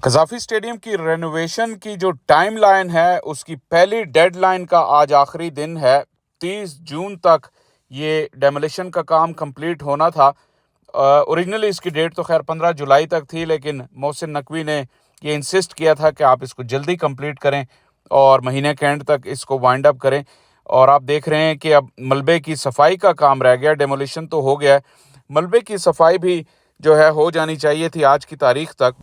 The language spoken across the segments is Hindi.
कज़ाफ़ी स्टेडियम की रेनोवेशन की जो टाइमलाइन है, उसकी पहली डेडलाइन का आज आखिरी दिन है। 30 जून तक ये डेमोलिशन का काम कंप्लीट होना था। ओरिजिनली इसकी डेट तो खैर 15 जुलाई तक थी, लेकिन मोहसिन नकवी ने ये इंसिस्ट किया था कि आप इसको जल्दी कंप्लीट करें और महीने के एंड तक इसको वाइंड अप करें। और आप देख रहे हैं कि अब मलबे की सफाई का काम रह गया, डेमोलिशन तो हो गया है। मलबे की सफाई भी जो है हो जानी चाहिए थी आज की तारीख तक।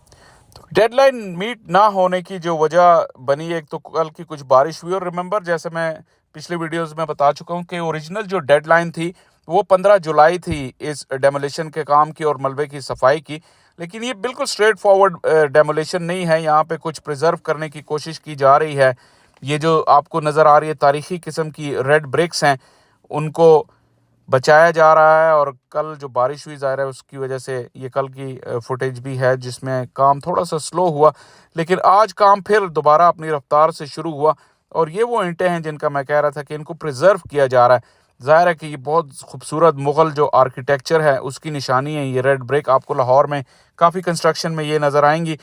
डेडलाइन मीट ना होने की जो वजह बनी, एक तो कल की कुछ बारिश हुई, और रिमेंबर जैसे मैं पिछली वीडियोस में बता चुका हूँ कि ओरिजिनल जो डेडलाइन थी वो 15 जुलाई थी इस डेमोलिशन के काम की और मलबे की सफाई की। लेकिन ये बिल्कुल स्ट्रेट फॉरवर्ड डेमोलिशन नहीं है, यहाँ पे कुछ प्रिजर्व करने की कोशिश की जा रही है। ये जो आपको नज़र आ रही है तारीखी किस्म की रेड ब्रिक्स हैं, उनको बचाया जा रहा है। और कल जो बारिश हुई ज़ाहिर है उसकी वजह से ये कल की फुटेज भी है जिसमें काम थोड़ा सा स्लो हुआ, लेकिन आज काम फिर दोबारा अपनी रफ्तार से शुरू हुआ। और ये वो ईंटें हैं जिनका मैं कह रहा था कि इनको प्रिजर्व किया जा रहा है। ज़ाहिर है कि ये बहुत खूबसूरत मुग़ल जो आर्किटेक्चर है उसकी निशानी है। ये रेड ब्रिक आपको लाहौर में काफ़ी कंस्ट्रक्शन में ये नज़र आएंगी,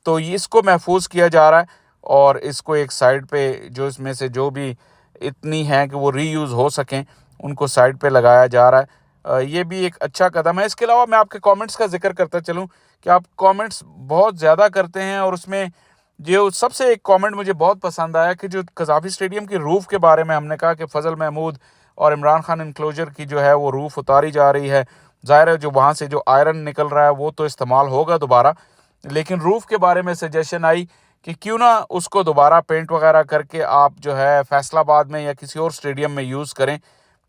तो ये इसको महफूज किया जा रहा है। और इसको एक साइड पे जो इसमें से जो भी इतनी है कि वो रीयूज़ हो सकें, उनको साइड पे लगाया जा रहा है। ये भी एक अच्छा कदम है। इसके अलावा मैं आपके कमेंट्स का जिक्र करता चलूँ कि आप कमेंट्स बहुत ज़्यादा करते हैं, और उसमें जो सबसे एक कमेंट मुझे बहुत पसंद आया कि जो कज़ाफ़ी स्टेडियम की रूफ़ के बारे में हमने कहा कि फ़ज़ल महमूद और इमरान खान इनक्लोजर की जो है वो रूफ़ उतारी जा रही है। ज़ाहिर है जो वहाँ से जो आयरन निकल रहा है वो तो इस्तेमाल होगा दोबारा, लेकिन रूफ़ के बारे में सजेशन आई कि क्यों ना उसको दोबारा पेंट वगैरह करके आप जो है फैसलाबाद में या किसी और स्टेडियम में यूज़ करें।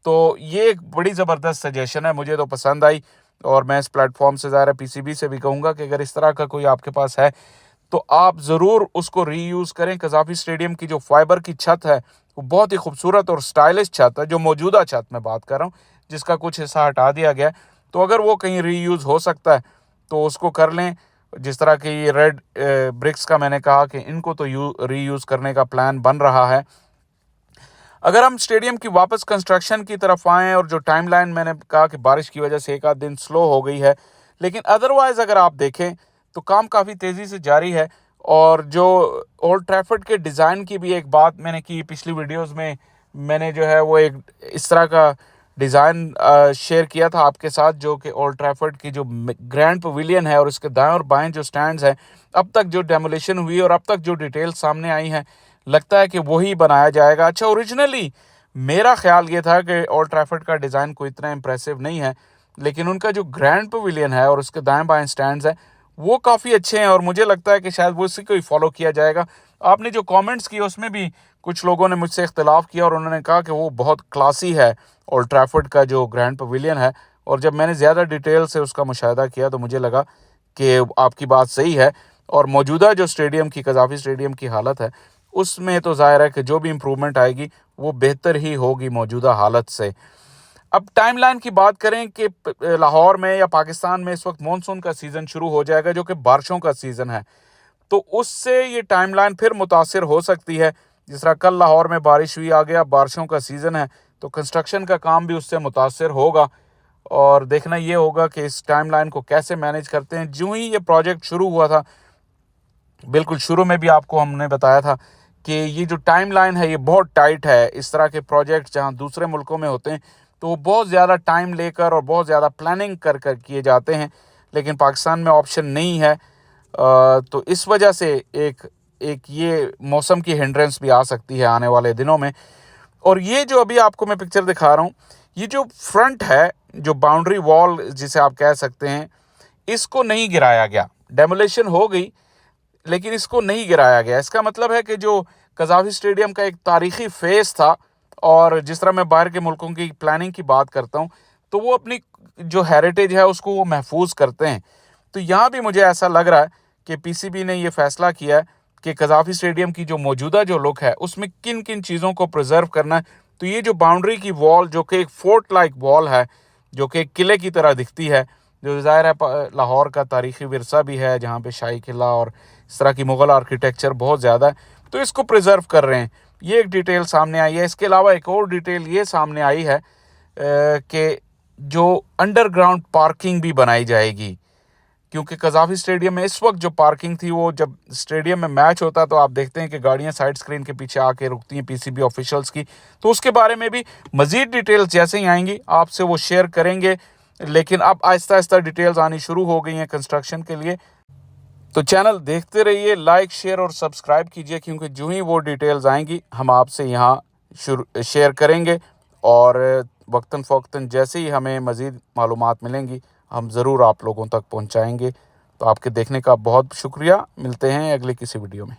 तो ये एक बड़ी ज़बरदस्त सजेशन है, मुझे तो पसंद आई। और मैं इस प्लेटफॉर्म से ज़ाहिर है पीसीबी से भी कहूँगा कि अगर इस तरह का कोई आपके पास है तो आप ज़रूर उसको रीयूज़ करें। कज़ाफ़ी स्टेडियम की जो फाइबर की छत है वो बहुत ही खूबसूरत और स्टाइलिश छत है, जो मौजूदा छत मैं बात कर रहा हूँ, जिसका कुछ हिस्सा हटा दिया गया है। तो अगर वो कहीं रीयूज़ हो सकता है तो उसको कर लें। जिस तरह की ये रेड ब्रिक्स का मैंने कहा कि इनको तो रीयूज़ करने का प्लान बन रहा है। अगर हम स्टेडियम की वापस कंस्ट्रक्शन की तरफ आएँ, और जो टाइमलाइन मैंने कहा कि बारिश की वजह से एक आध दिन स्लो हो गई है, लेकिन अदरवाइज़ अगर आप देखें तो काम काफ़ी तेज़ी से जारी है। और जो ओल्ड ट्रैफर्ड के डिज़ाइन की भी एक बात मैंने की पिछली वीडियोज़ में, मैंने जो है वो एक इस तरह का डिज़ाइन शेयर किया था आपके साथ, जो कि ओल्ड ट्रैफर्ड की जो ग्रैंड पवेलियन है और उसके दाएं और बाएं जो स्टैंड्स हैं, अब तक जो डेमोलिशन हुई और अब तक जो डिटेल्स सामने आई हैं, लगता है कि वही बनाया जाएगा। अच्छा, ओरिजिनली मेरा ख्याल ये था कि ओल्ड ट्रैफर्ड का डिज़ाइन कोई इतना इम्प्रेसिव नहीं है, लेकिन उनका जो ग्रैंड पवेलियन है और उसके दाएं बाएं स्टैंड्स हैं वो काफ़ी अच्छे हैं, और मुझे लगता है कि शायद वो इसी को ही फॉलो किया जाएगा। आपने जो कमेंट्स किए उसमें भी कुछ लोगों ने मुझसे इख्तिलाफ़ किया और उन्होंने कहा कि वो बहुत क्लासी है ओल्ड ट्रैफर्ड का जो ग्रैंड पवेलियन है। और जब मैंने ज़्यादा डिटेल से उसका मुशाहिदा किया तो मुझे लगा कि आपकी बात सही है। और मौजूदा जो स्टेडियम की कज़ाफ़ी स्टेडियम की हालत है उसमें तो ज़ाहिर है कि जो भी इम्प्रूवमेंट आएगी वो बेहतर ही होगी मौजूदा हालत से। अब टाइमलाइन की बात करें कि लाहौर में या पाकिस्तान में इस वक्त मानसून का सीज़न शुरू हो जाएगा, जो कि बारिशों का सीज़न है, तो उससे ये टाइमलाइन फिर मुतासिर हो सकती है। जिस तरह कल लाहौर में बारिश हुई, आ गया बारिशों का सीज़न है, तो कंस्ट्रक्शन का काम भी उससे मुतासिर होगा। और देखना ये होगा कि इस टाइमलाइन को कैसे मैनेज करते हैं। जो ही ये प्रोजेक्ट शुरू हुआ था, बिल्कुल शुरू में भी आपको हमने बताया था कि ये जो टाइमलाइन है ये बहुत टाइट है। इस तरह के प्रोजेक्ट जहाँ दूसरे मुल्कों में होते हैं तो वो बहुत ज़्यादा टाइम लेकर और बहुत ज़्यादा प्लानिंग कर कर किए जाते हैं, लेकिन पाकिस्तान में ऑप्शन नहीं है। तो इस वजह से एक एक ये मौसम की हिंड्रेंस भी आ सकती है आने वाले दिनों में। और ये जो अभी आपको मैं पिक्चर दिखा रहा हूँ, ये जो फ्रंट है, जो बाउंड्री वॉल जिसे आप कह सकते हैं, इसको नहीं गिराया गया। डेमोलेशन हो गई लेकिन इसको नहीं गिराया गया। इसका मतलब है कि जो कज़ाफ़ी स्टेडियम का एक तारीखी फेस था, और जिस तरह मैं बाहर के मुल्कों की प्लानिंग की बात करता हूँ तो वो अपनी जो हेरिटेज है उसको वो महफूज करते हैं। तो यहाँ भी मुझे ऐसा लग रहा है कि पीसीबी ने ये फैसला किया है कि कज़ाफ़ी स्टेडियम की जो मौजूदा जो लुक है उसमें किन किन चीज़ों को प्रिजर्व करना है। तो ये जो बाउंड्री की वॉल, जो कि एक फोर्ट लाइक वॉल है, जो कि एक किले की तरह दिखती है, जो ज़ाहिर है लाहौर का तारीख़ी विरसा भी है, जहाँ पे शाही किला और इस तरह की मुग़ल आर्किटेक्चर बहुत ज़्यादा है, तो इसको प्रिजर्व कर रहे हैं। ये एक डिटेल सामने आई है। इसके अलावा एक और डिटेल ये सामने आई है कि जो अंडरग्राउंड पार्किंग भी बनाई जाएगी। क्योंकि कज़ाफ़ी स्टेडियम में इस वक्त जो पार्किंग थी, वो जब स्टेडियम में मैच होता है तो आप देखते हैं कि गाड़ियां साइड स्क्रीन के पीछे आके रुकती हैं पीसीबी ऑफिशियल्स की। तो उसके बारे में भी मज़ीद डिटेल्स जैसे ही आएंगी आपसे वो शेयर करेंगे, लेकिन अब आहिस्ता आहिस्ता डिटेल्स आनी शुरू हो गई हैं कंस्ट्रक्शन के लिए। तो चैनल देखते रहिए, लाइक शेयर और सब्सक्राइब कीजिए, क्योंकि जो ही वो डिटेल्स आएंगी हम आपसे यहाँ शेयर करेंगे, और वक्तन फ़ौक्तन जैसे ही हमें मज़ीद मालूमात मिलेंगी हम ज़रूर आप लोगों तक पहुँचाएँगे। तो आपके देखने का बहुत शुक्रिया। मिलते हैं अगले किसी वीडियो में।